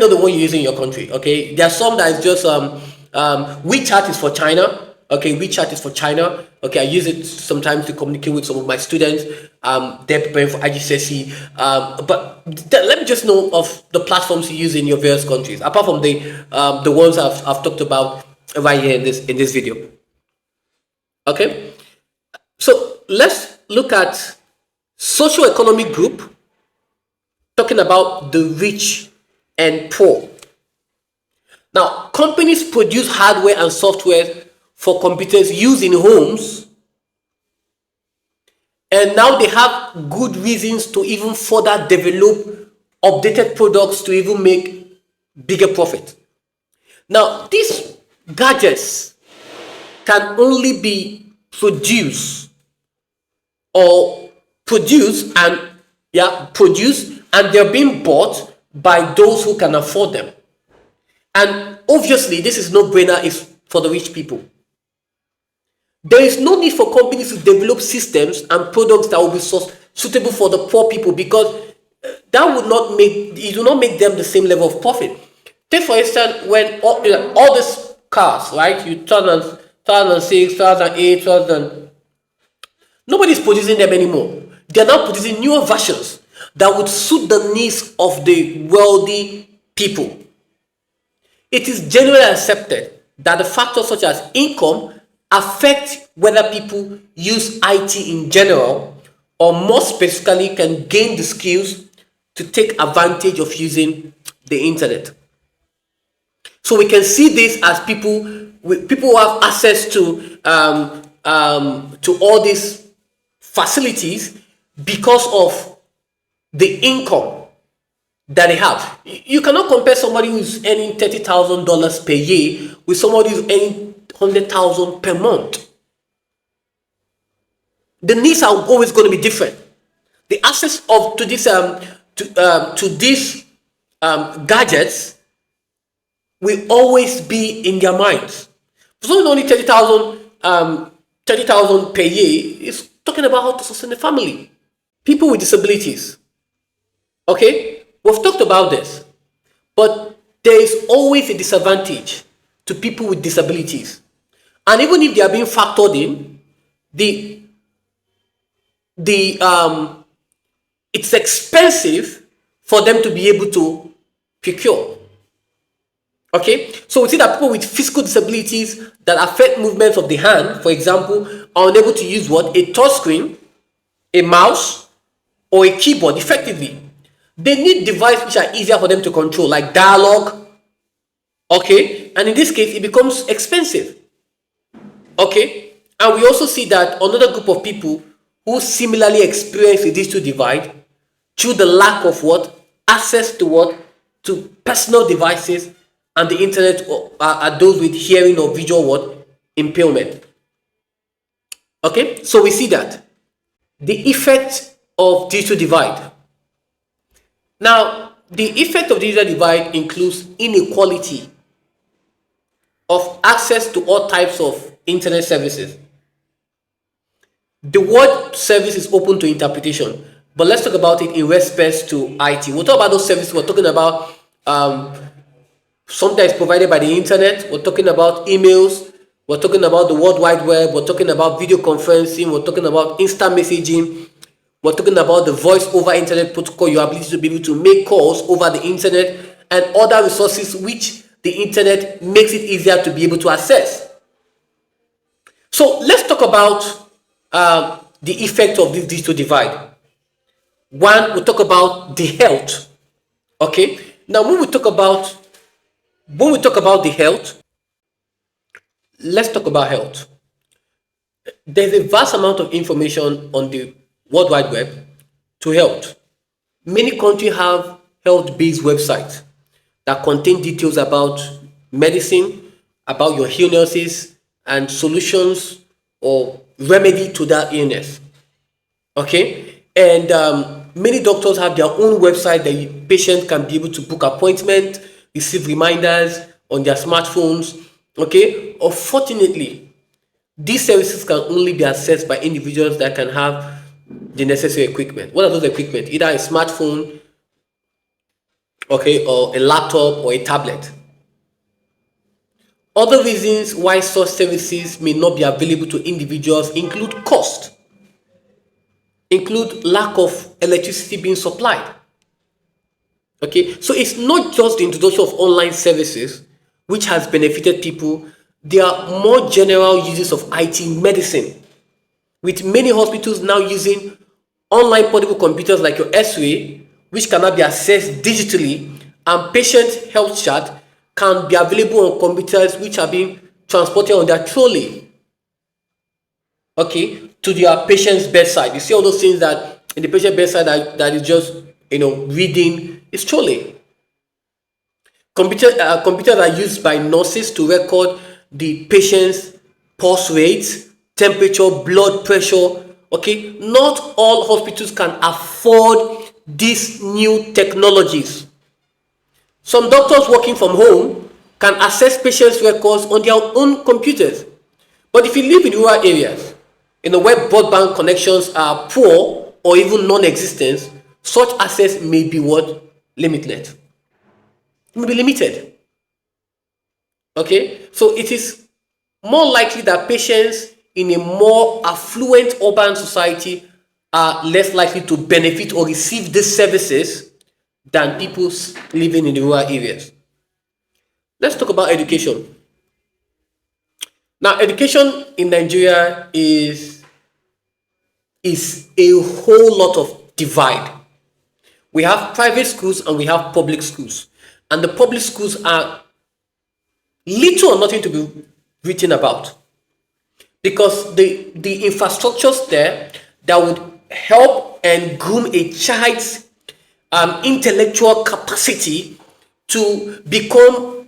the one you use in your country. Okay, there are some that is just WeChat is for China. Okay, WeChat is for China. Okay, I use it sometimes to communicate with some of my students. They're preparing for IGCSE. But let me just know of the platforms you use in your various countries, apart from the ones I've talked about right here in this video. Okay, so let's look at socio-economic group, talking about the rich and poor. Now, companies produce hardware and software for computers used in homes, and now they have good reasons to even further develop updated products to even make bigger profit. Now, these gadgets can only be produced and they're being bought by those who can afford them. And obviously, this is no brainer is for the rich people. There is no need for companies to develop systems and products that will be suitable for the poor people, because that would not make them the same level of profit. Take for instance, when all these cars, right? You 2006, 2008, 2000, nobody's producing them anymore. They're now producing newer versions that would suit the needs of the wealthy people. It is generally accepted that the factors such as income affect whether people use IT in general, or more specifically, can gain the skills to take advantage of using the internet. So we can see this as people who have access to all these facilities because of the income that they have. You cannot compare somebody who's earning $30,000 per year with somebody who's earning $100,000 per month. The needs are always going to be different. The access to these gadgets will always be in their minds. For someone only 30,000 per year is talking about how to sustain a family. People with disabilities. Okay, we've talked about this, but there is always a disadvantage to people with disabilities, and even if they are being factored in, it's expensive for them to be able to procure. Okay, so we see that people with physical disabilities that affect movements of the hand, for example, are unable to use a touch screen, a mouse, or a keyboard effectively. They need devices which are easier for them to control, like dialogue. Okay, and in this case, it becomes expensive. Okay, and we also see that another group of people who similarly experience a digital divide through the lack of access to personal devices and the internet are those with hearing or visual impairment. Okay, so we see that the effect of digital divide. Now, the effect of digital divide includes inequality of access to all types of internet services. The word service is open to interpretation, but let's talk about it in respect to IT. We'll talk about those services. We're talking about something that is provided by the internet. We're talking about emails. We're talking about the World Wide Web. We're talking about video conferencing. We're talking about instant messaging. We're talking about the voice over internet protocol, your ability to be able to make calls over the internet, and other resources which the internet makes it easier to be able to access. So let's talk about the effect of this digital divide. One, we'll talk about the health. Okay. Now, when we talk about the health, let's talk about health. There's a vast amount of information on the World Wide Web to health. Many countries have health-based websites that contain details about medicine, about your illnesses, and solutions or remedy to that illness. Okay, and many doctors have their own website that patients can be able to book appointments, receive reminders on their smartphones. Okay, unfortunately, these services can only be accessed by individuals that can have the necessary equipment. What are those equipment? Either a smartphone, okay, or a laptop or a tablet. Other reasons why such services may not be available to individuals include cost, include lack of electricity being supplied. Okay, so it's not just the introduction of online services which has benefited people. There are more general uses of IT medicine, with many hospitals now using online portable computers like your X-ray, which cannot be accessed digitally, and patient health chart can be available on computers which are being transported on their trolley, okay, to their patient's bedside. You see all those things that in the patient bedside that is just reading is trolley. Computers are used by nurses to record the patient's pulse rate, temperature, blood pressure. Okay, not all hospitals can afford these new technologies. Some doctors working from home can access patients' records on their own computers. But if you live in rural areas, where broadband connections are poor or even non-existent, such access may be limited. It may be limited. Okay, so it is more likely that patients in a more affluent urban society are less likely to benefit or receive these services than people living in the rural areas. Let's talk about education. Now, education in Nigeria is a whole lot of divide. We have private schools and we have public schools. And the public schools are little or nothing to be written about, because the infrastructures there that would help and groom a child's intellectual capacity to become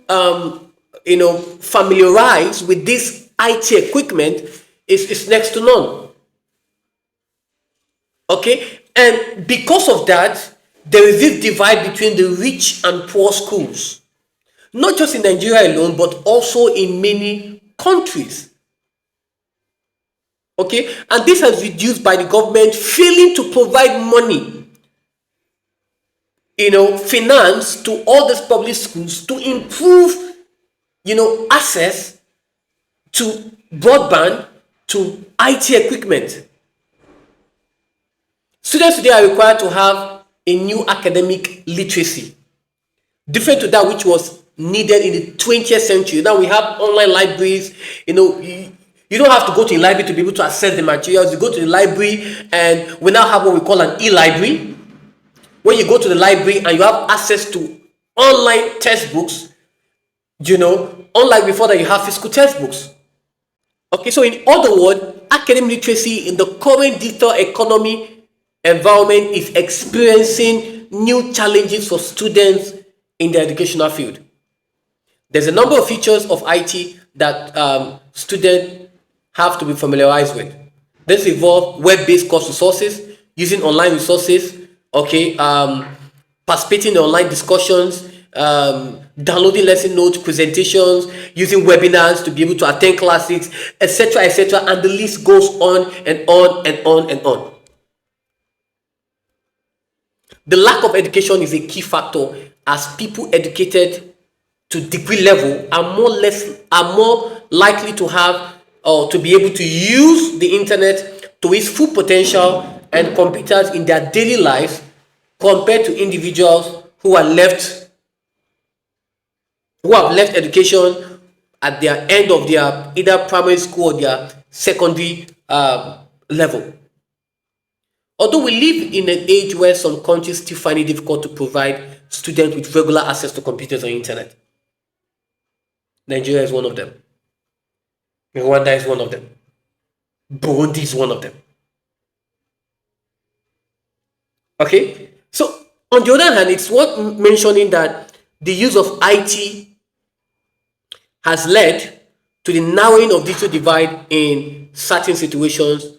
familiarized with this IT equipment is next to none. Okay, and because of that, there is this divide between the rich and poor schools, not just in Nigeria alone, but also in many countries. Okay, and this has reduced by the government failing to provide money, finance to all these public schools to improve, access to broadband, to IT equipment. Students today are required to have a new academic literacy, different to that which was needed in the 20th century. Now we have online libraries. You don't have to go to a library to be able to access the materials. You go to the library, and we now have what we call an e-library, where you go to the library and you have access to online textbooks, unlike before that you have physical textbooks. Okay, so in other words, academic literacy in the current digital economy environment is experiencing new challenges for students in the educational field. There's a number of features of IT that students have to be familiarized with. This involve web-based course resources, using online resources, okay, participating in online discussions, downloading lesson notes, presentations, using webinars to be able to attend classes, etc., etc., and the list goes on and on and on and on. The lack of education is a key factor, as people educated to degree level are more likely to have or to be able to use the internet to its full potential and computers in their daily lives compared to individuals who have left education at their end of their either primary school or their secondary level. Although we live in an age where some countries still find it difficult to provide students with regular access to computers or internet, Nigeria is one of them. Rwanda is one of them. Burundi is one of them. Okay? So, on the other hand, it's worth mentioning that the use of IT has led to the narrowing of digital divide in certain situations,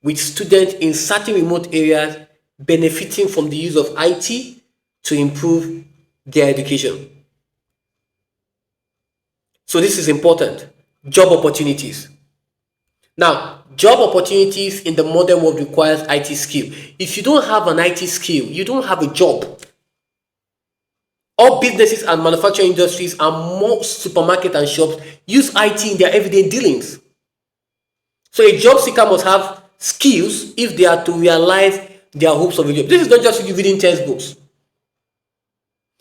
with students in certain remote areas benefiting from the use of IT to improve their education. So this is important. Job opportunities. Now, job opportunities in the modern world requires IT skill. If you don't have an IT skill, you don't have a job. All businesses and manufacturing industries and most supermarkets and shops use IT in their everyday dealings. So a job seeker must have skills if they are to realize their hopes of a job. This is not just you reading textbooks,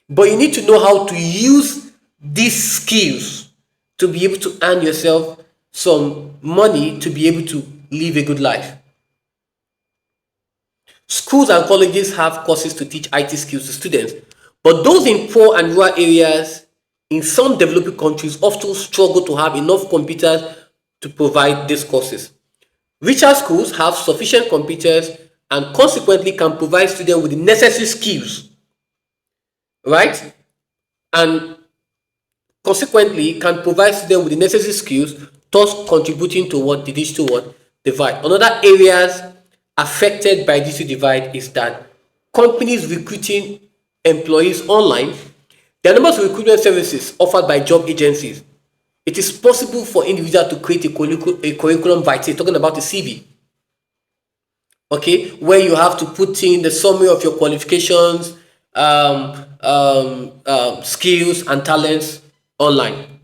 but you need to know how to use these skills to be able to earn yourself some money to be able to live a good life. Schools and colleges have courses to teach IT skills to students, but those in poor and rural areas in some developing countries often struggle to have enough computers to provide these courses. Richer schools have sufficient computers and consequently can provide students with the necessary skills, right? And consequently can provide students with the necessary skills, thus contributing to what the digital divide. Another areas affected by digital divide is that companies recruiting employees online, there are numbers of recruitment services offered by job agencies. It is possible for individuals to create a curriculum vitae, talking about a CV, okay, where you have to put in the summary of your qualifications, skills, and talents online.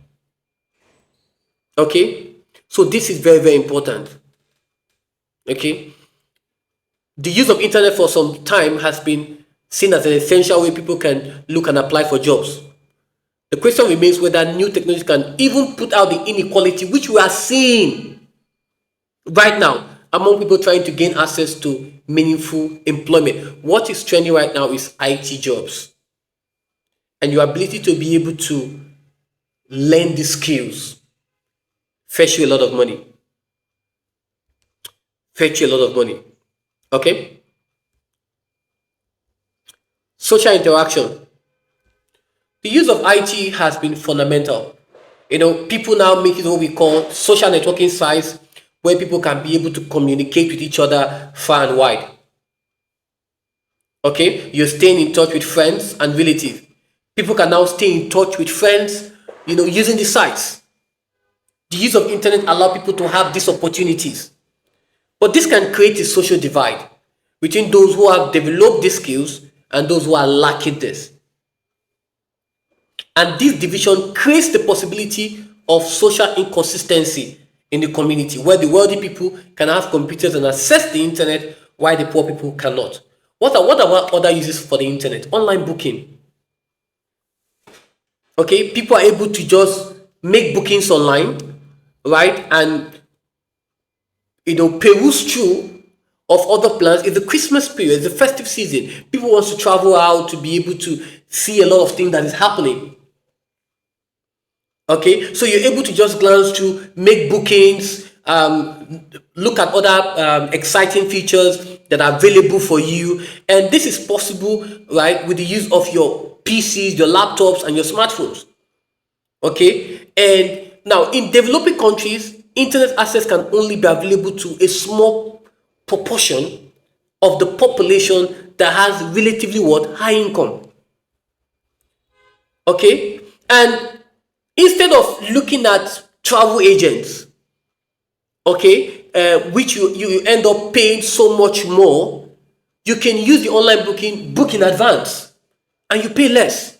Okay, so this is very, very important. Okay, the use of internet for some time has been seen as an essential way people can look and apply for jobs. The question remains whether new technology can even put out the inequality which we are seeing right now among people trying to gain access to meaningful employment. What is trending right now is IT jobs, and your ability to be able to learn these skills fetch you a lot of money. Fetch you a lot of money. Okay? Social interaction. The use of IT has been fundamental. People now make it what we call social networking sites where people can be able to communicate with each other far and wide. Okay? You're staying in touch with friends and relatives. People can now stay in touch with friends, using the sites. The use of internet allows people to have these opportunities. But this can create a social divide between those who have developed these skills and those who are lacking this. And this division creates the possibility of social inconsistency in the community, where the wealthy people can have computers and access the internet while the poor people cannot. What are other uses for the internet? Online booking. Okay, people are able to just make bookings online, right? And peruse through of other plans. It's the Christmas period, it's the festive season. People want to travel out to be able to see a lot of things that is happening. Okay, so you're able to just glance through, make bookings, look at other exciting features that are available for you, and this is possible, right, with the use of your PCs, your laptops, and your smartphones. Okay, and now in developing countries, internet access can only be available to a small proportion of the population that has relatively high income. Okay, and instead of looking at travel agents, okay, which you end up paying so much more, you can use the online book in advance, and you pay less.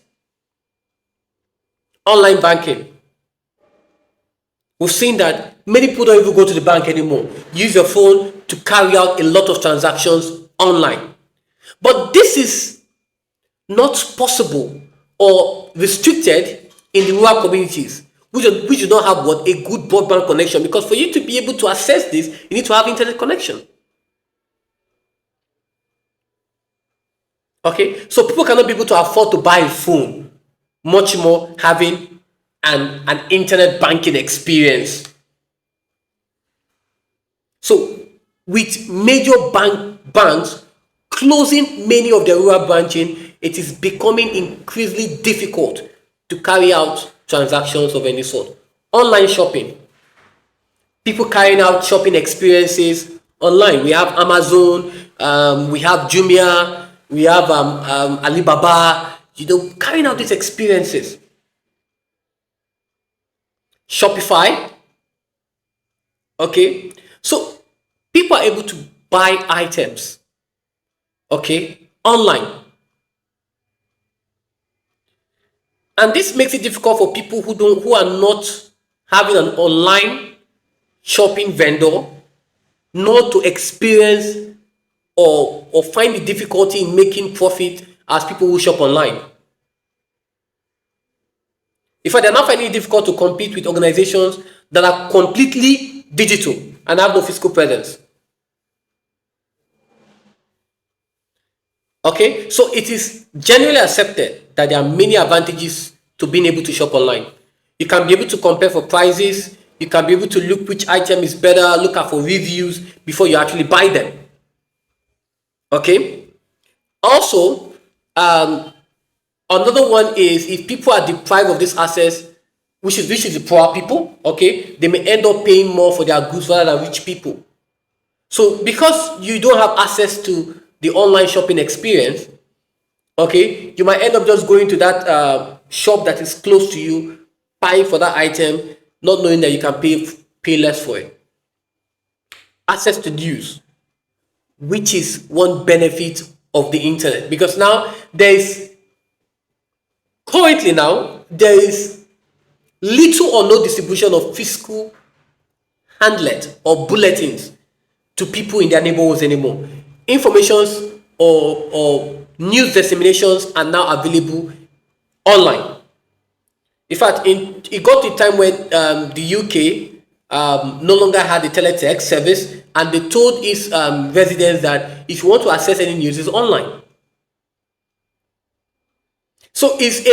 Online banking. We've seen that many people don't even go to the bank anymore. Use your phone to carry out a lot of transactions online. But this is not possible or restricted in the rural communities, which do not have what a good broadband connection, because for you to be able to access this, you need to have internet connection. Okay, so people cannot be able to afford to buy a phone, much more having an internet banking experience. So with major banks closing many of their rural branching, it is becoming increasingly difficult to carry out transactions of any sort. Online shopping, people carrying out shopping experiences online. We have Amazon, we have Jumia, we have Alibaba, carrying out these experiences. Shopify, okay? So people are able to buy items, okay, online. And this makes it difficult for people who are not having an online shopping vendor not to experience or find the difficulty in making profit as people who shop online. In fact, they're now finding it difficult to compete with organizations that are completely digital and have no physical presence. Okay, so it is generally accepted that there are many advantages to being able to shop online. You can be able to compare for prices, you can be able to look which item is better, look out for reviews before you actually buy them. Okay, also, another one is if people are deprived of this access, which is the poor people, okay, they may end up paying more for their goods rather than rich people. So because you don't have access to the online shopping experience, okay, you might end up just going to that shop that is close to you, buying for that item, not knowing that you can pay less for it. Access to news, which is one benefit of the internet, because now there is little or no distribution of physical handlet or bulletins to people in their neighborhoods anymore. Informations or news disseminations are now available online. In fact, it got to a time when the UK no longer had the teletext service, and they told its residents that if you want to access any news, it's online. So it's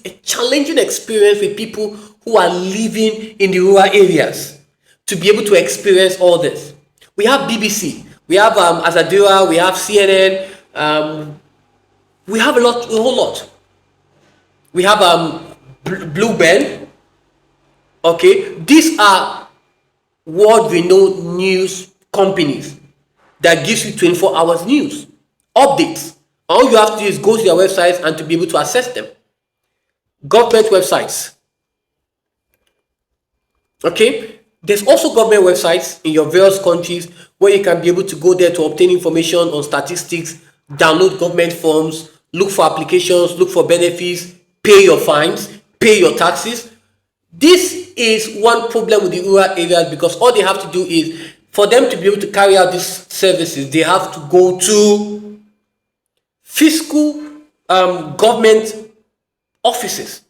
a challenging experience with people who are living in the rural areas to be able to experience all this. We have BBC, we have Azadira, we have CNN, we have a whole lot. We have Bluebell. Okay, these are world-renowned news companies that gives you 24 hours news updates. All you have to do is go to their websites and to be able to access them. Government websites. Okay, there's also government websites in your various countries where you can be able to go there to obtain information on statistics, download government forms, look for applications, look for benefits, pay your fines, pay your taxes. This is one problem with the rural areas, because all they have to do is, for them to be able to carry out these services, they have to go to physical government offices,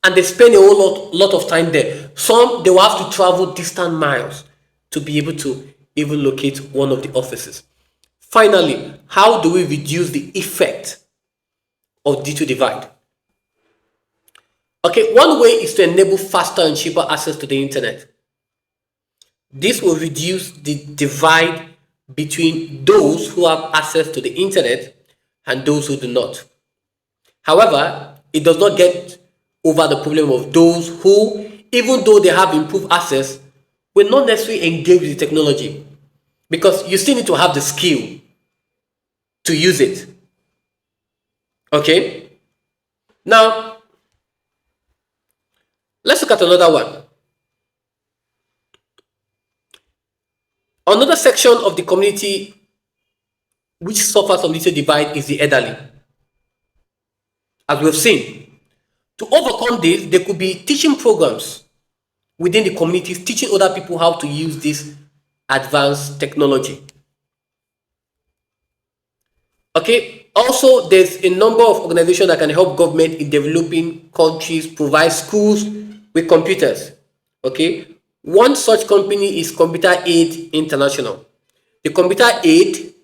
and they spend a whole lot of time there. Some, they will have to travel distant miles to be able to even locate one of the offices. Finally, how do we reduce the effect of digital divide? Okay, one way is to enable faster and cheaper access to the internet. This will reduce the divide between those who have access to the internet and those who do not. However, it does not get over the problem of those who, even though they have improved access, will not necessarily engage with the technology, because you still need to have the skill to use it. Okay? Now, let's look at another one. Another section of the community which suffers from digital divide is the elderly. As we've seen, to overcome this, there could be teaching programs within the communities, teaching other people how to use this advanced technology. Okay. Also, there's a number of organizations that can help government in developing countries provide schools with computers. Okay. One such company is Computer Aid International. The Computer Aid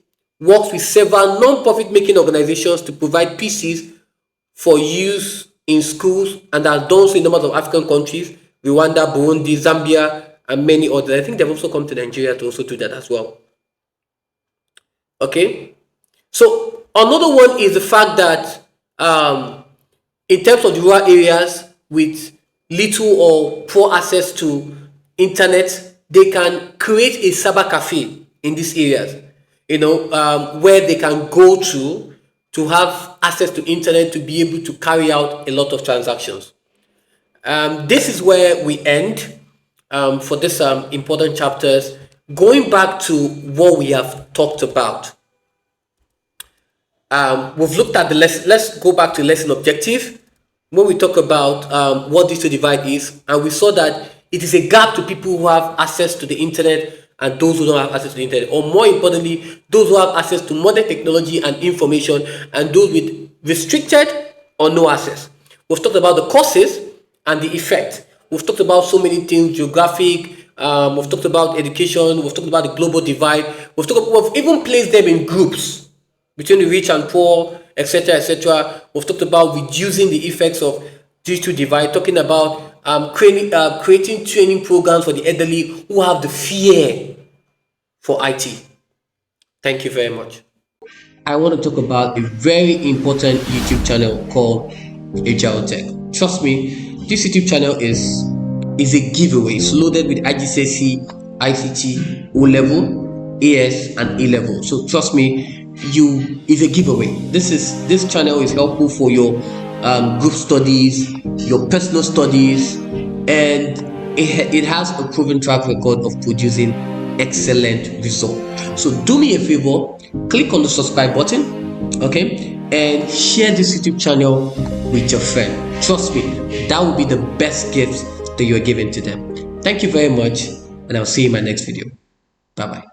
works with several non-profit making organizations to provide PCs for use in schools and has done so in numbers of African countries, Rwanda, Burundi, Zambia, and many others. I think they've also come to Nigeria to also do that as well. Okay. So another one is the fact that in terms of the rural areas with little or poor access to internet, they can create a cyber cafe in these areas, where they can go to have access to internet to be able to carry out a lot of transactions. This is where we end for this important chapters. Going back to what we have talked about, we've looked at the lesson. Let's go back to lesson objective when we talk about what digital divide is, and we saw that it is a gap to people who have access to the internet and those who don't have access to the internet, or more importantly, those who have access to modern technology and information and those with restricted or no access. We've talked about the causes and the effect. We've talked about so many things: geographic. We've talked about education. We've talked about the global divide. We've even placed them in groups between the rich and poor, etc., etc. We've talked about reducing the effects of digital divide, talking about creating training programs for the elderly who have the fear for IT. Thank you very much. I want to talk about a very important YouTube channel called Ajiro Tech. Trust me, this YouTube channel is a giveaway. It's loaded with IGCSE, ICT, O level, AS, and A level. So trust me, is a giveaway. This channel is helpful for your group studies, your personal studies, and it has a proven track record of producing excellent results. So do me a favor, click on the subscribe button, okay, and share this YouTube channel with your friend. Trust me, that will be the best gift that you are giving to them. Thank you very much, and I'll see you in my next video. Bye bye.